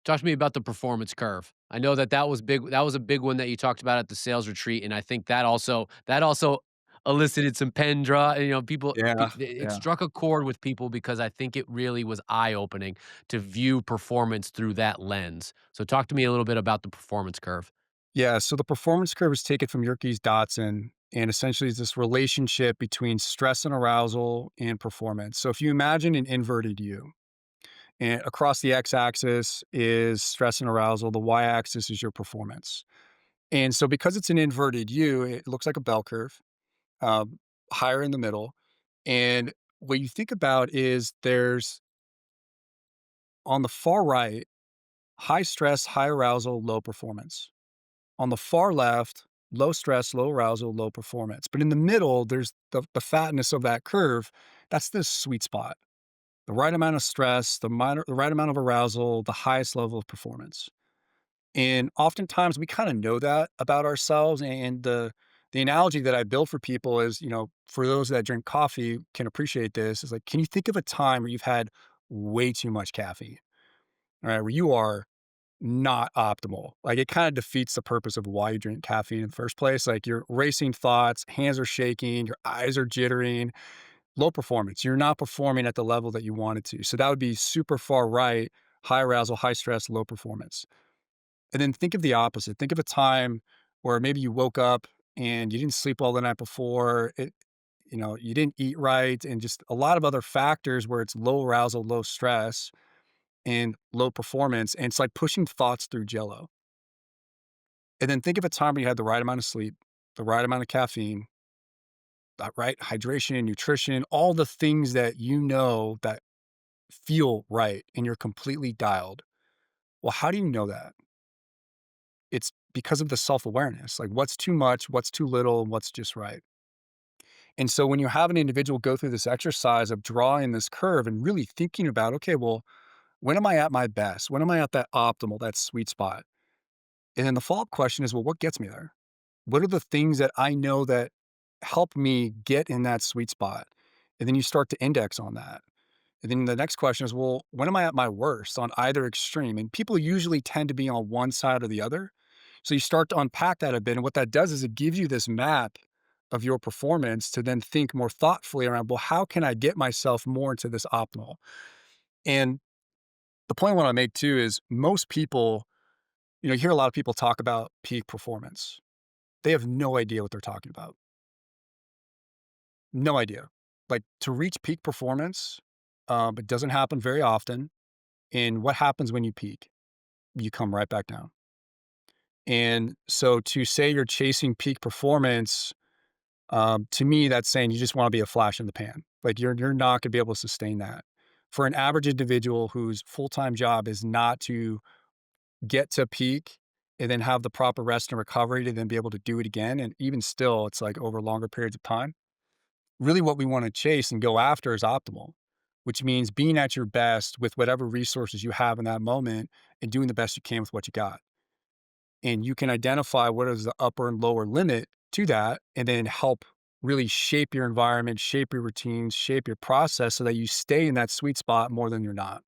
Talk to me about the performance curve. I know that that was big that was a big one that you talked about at the sales retreat, and I think that also elicited some pen draw, you know, people pe Yeah, it yeah. struck a chord with people because I think it really was eye-opening to view performance through that lens. So talk to me a little bit about the performance curve. Yeah, so the performance curve is taken from Yerkes Dotson, and essentially is this relationship between stress and arousal and performance. So if you imagine an inverted U, and across the x-axis is stress and arousal, the y-axis is your performance. And so because it's an inverted U, it looks like a bell curve, um, higher in the middle. And what you think about is there's on the far right, high stress, high arousal, low performance. On the far left, low stress, low arousal, low performance. But in the middle, there's the fatness of that curve. That's the sweet spot. The right amount of stress, the right amount of arousal, the highest level of performance. And oftentimes we kind of know that about ourselves. And the analogy that I build for people is, you know, for those that drink coffee can appreciate this, is like, can you think of a time where you've had way too much caffeine? All right, where you are not optimal. Like, it kinda defeats the purpose of why you drink caffeine in the first place. Like, you're racing thoughts, hands are shaking, your eyes are jittering, low performance. You're not performing at the level that you wanted to. So that would be super far right, high arousal, high stress, low performance. And then think of the opposite. Think of a time where maybe you woke up and you didn't sleep well the night before. You didn't eat right, and just a lot of other factors where it's low arousal, low stress, and low performance. And it's like pushing thoughts through jello. And then think of a time when you had the right amount of sleep, the right amount of caffeine, that right hydration, nutrition, all the things that you know that feel right, and you're completely dialed. Well, how do you know that? It's because of the self-awareness, like what's too much, what's too little, and what's just right. And so when you have an individual go through this exercise of drawing this curve and really thinking about, okay, well, when am I at my best? When am I at that optimal, that sweet spot? And then the follow-up question is, well, what gets me there? What are the things that I know that help me get in that sweet spot? And then you start to index on that. And then the next question is, well, when am I at my worst on either extreme? And people usually tend to be on one side or the other. So you start to unpack that a bit. And what that does is it gives you this map of your performance to then think more thoughtfully around, well, how can I get myself more into this optimal? And the point I want to make too is most people, you hear a lot of people talk about peak performance. They have no idea what they're talking about. No idea. Like, to reach peak performance, it doesn't happen very often, and what happens when you peak? You come right back down. And so to say you're chasing peak performance, to me, that's saying you just wanna be a flash in the pan. Like, you're not gonna be able to sustain that. For an average individual whose full-time job is not to get to peak and then have the proper rest and recovery to then be able to do it again, and even still, it's, like, over longer periods of time. Really what we want to chase and go after is optimal, which means being at your best with whatever resources you have in that moment and doing the best you can with what you got. And you can identify what is the upper and lower limit to that and then help really shape your environment, shape your routines, shape your process so that you stay in that sweet spot more than you're not.